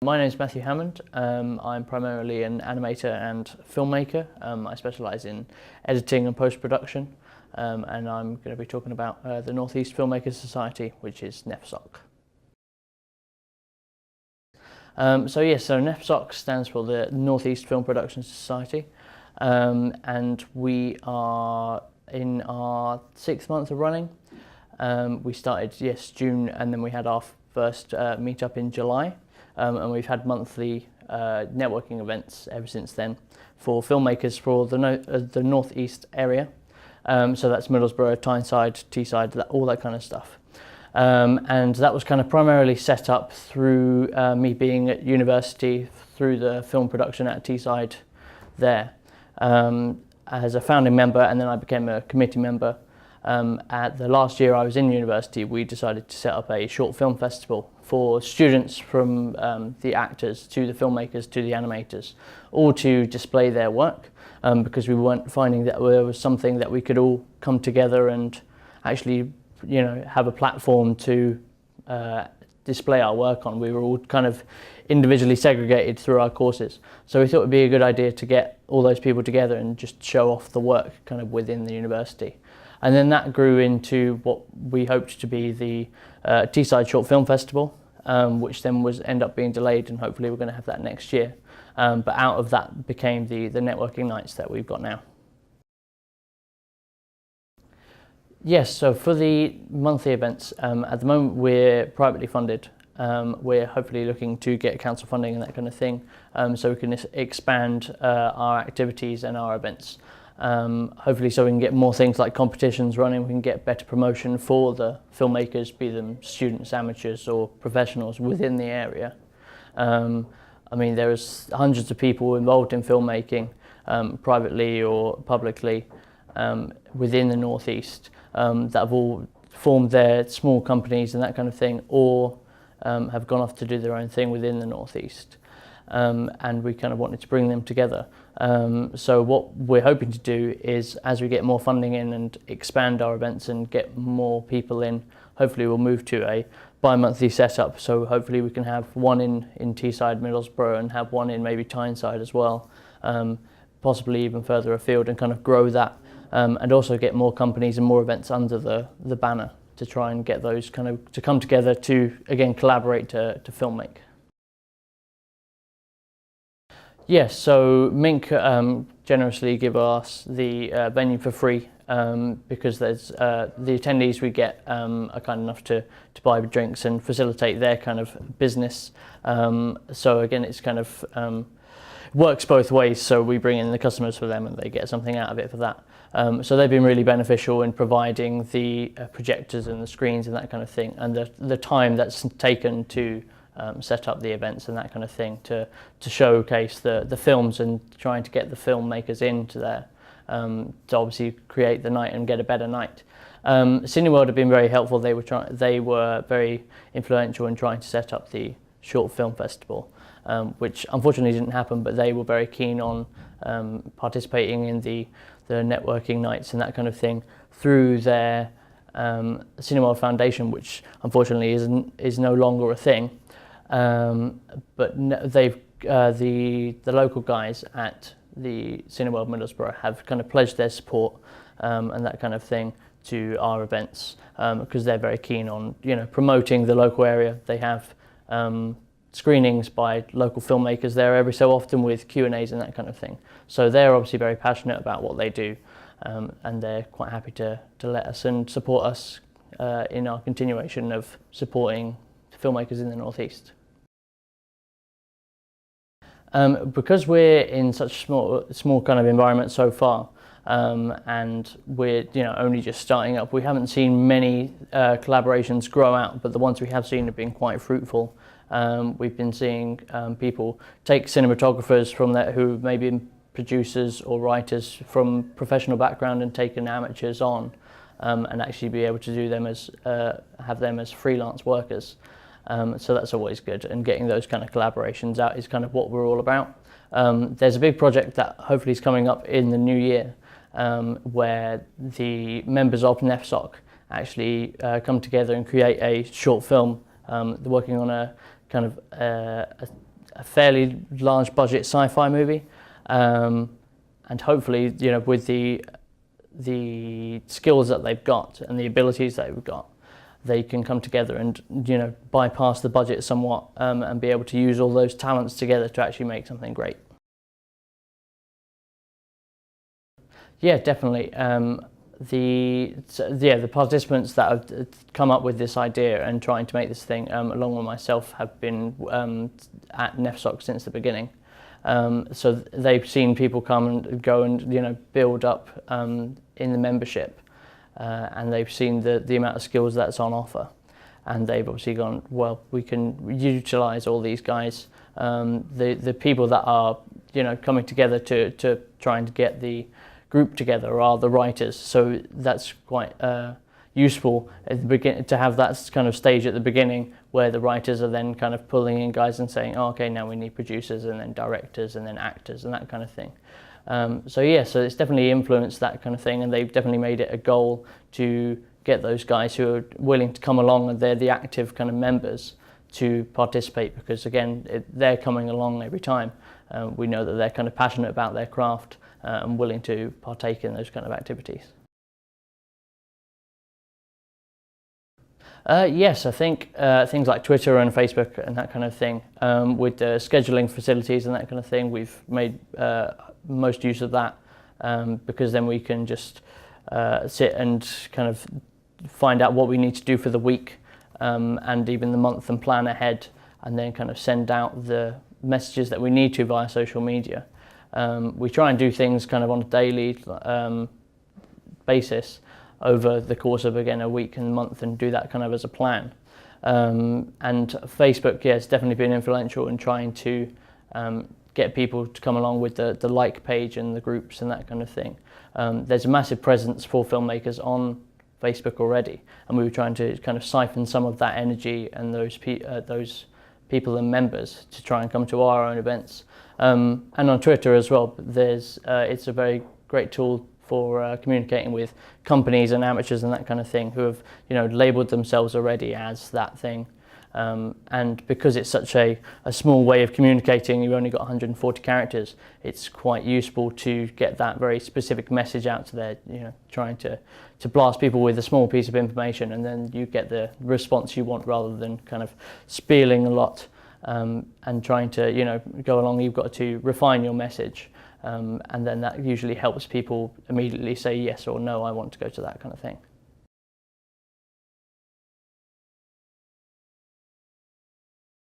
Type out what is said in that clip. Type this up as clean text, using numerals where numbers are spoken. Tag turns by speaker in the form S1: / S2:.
S1: My name is Matthew Hammond. I'm primarily an animator and filmmaker. I specialise in editing and post-production, and I'm going to be talking about the North East Filmmaker Society, which is NEFSoc. So NEFSoc stands for the North East Film Production Society, and we are in our 6th month of running. We started, June, and then we had our first meet-up in July. And we've had monthly networking events ever since then for filmmakers for the North East area. So that's Middlesbrough, Tyneside, Teesside, all that kind of stuff. And that was kind of primarily set up through me being at university, through the film production at Teesside there as a founding member, and then I became a committee member. At the last year I was in university, we decided to set up a short film festival for students, from the actors to the filmmakers to the animators, all to display their work, because we weren't finding that there was something that we could all come together and actually, have a platform to display our work on. We were all kind of individually segregated through our courses, so we thought it would be a good idea to get all those people together and just show off the work kind of within the university. And then that grew into what we hoped to be the Teesside Short Film Festival, which then end up being delayed, and hopefully we're going to have that next year. But out of that became the networking nights that we've got now. Yes, so for the monthly events, at the moment we're privately funded. We're hopefully looking to get council funding and that kind of thing, so we can expand our activities and our events. Hopefully so we can get more things like competitions running, we can get better promotion for the filmmakers, be them students, amateurs or professionals within the area. I mean, there's hundreds of people involved in filmmaking, privately or publicly, within the North East, that have all formed their small companies and that kind of thing, or have gone off to do their own thing within the North East. And we kind of wanted to bring them together. So what we're hoping to do is, as we get more funding in and expand our events and get more people in, hopefully we'll move to a bi-monthly setup. So hopefully we can have one in Teesside, Middlesbrough, and have one in maybe Tyneside as well, possibly even further afield, and kind of grow that, and also get more companies and more events under the banner to try and get those kind of to come together to, again, collaborate to filmmake. Yes, so Mink generously give us the venue for free, because there's the attendees we get are kind enough to buy drinks and facilitate their kind of business. So again, it's kind of works both ways. So we bring in the customers for them and they get something out of it for that. So they've been really beneficial in providing the projectors and the screens and that kind of thing, and the time that's taken to set up the events and that kind of thing, to showcase the films and trying to get the filmmakers into there, to obviously create the night and get a better night. Cineworld have been very helpful. They were very influential in trying to set up the short film festival, which unfortunately didn't happen, but they were very keen on participating in the networking nights and that kind of thing through their Cineworld Foundation, which unfortunately is no longer a thing. But they've the local guys at the Cineworld Middlesbrough have kind of pledged their support and that kind of thing to our events, because they're very keen on promoting the local area. They have screenings by local filmmakers there every so often with Q&As and that kind of thing. So they're obviously very passionate about what they do, and they're quite happy to let us and support us in our continuation of supporting filmmakers in the North East. Because we're in such small kind of environment so far, and we're only just starting up, we haven't seen many collaborations grow out, but the ones we have seen have been quite fruitful. We've been seeing people take cinematographers from that who may be producers or writers from professional background and taken amateurs on, and actually be able to do them as have them as freelance workers. So that's always good, and getting those kind of collaborations out is kind of what we're all about. There's a big project that hopefully is coming up in the new year, where the members of NEFSoc actually come together and create a short film. They're working on a kind of a fairly large budget sci-fi movie, and hopefully, with the skills that they've got and the abilities that they've got, they can come together and bypass the budget somewhat, and be able to use all those talents together to actually make something great. Yeah, definitely. The participants that have come up with this idea and trying to make this thing, along with myself, have been at NEFSoc since the beginning. So they've seen people come and go and build up in the membership, and they've seen the amount of skills that's on offer, and they've obviously gone, well, we can utilise all these guys, the people that are coming together to try and get the group together are the writers, so that's quite useful at the beginning, to have that kind of stage at the beginning where the writers are then kind of pulling in guys and saying, oh, okay, now we need producers and then directors and then actors and that kind of thing. So it's definitely influenced that kind of thing, and they've definitely made it a goal to get those guys who are willing to come along, and they're the active kind of members, to participate, because again, they're coming along every time. We know that they're kind of passionate about their craft, and willing to partake in those kind of activities. Yes, I think things like Twitter and Facebook and that kind of thing, with the scheduling facilities and that kind of thing, we've made most use of that, because then we can just sit and kind of find out what we need to do for the week, and even the month, and plan ahead, and then kind of send out the messages that we need to via social media. We try and do things kind of on a daily basis over the course of, again, a week and a month, and do that kind of as a plan. And Facebook, it's definitely been influential in trying to get people to come along with the like page and the groups and that kind of thing. There's a massive presence for filmmakers on Facebook already, and we were trying to kind of siphon some of that energy and those people and members to try and come to our own events. And on Twitter as well, it's a very great tool for communicating with companies and amateurs and that kind of thing, who have labelled themselves already as that thing. And because it's such a small way of communicating, you've only got 140 characters, it's quite useful to get that very specific message out to there, trying to blast people with a small piece of information, and then you get the response you want, rather than kind of spieling a lot, and trying to go along. You've got to refine your message, and then that usually helps people immediately say yes or no, I want to go to that kind of thing.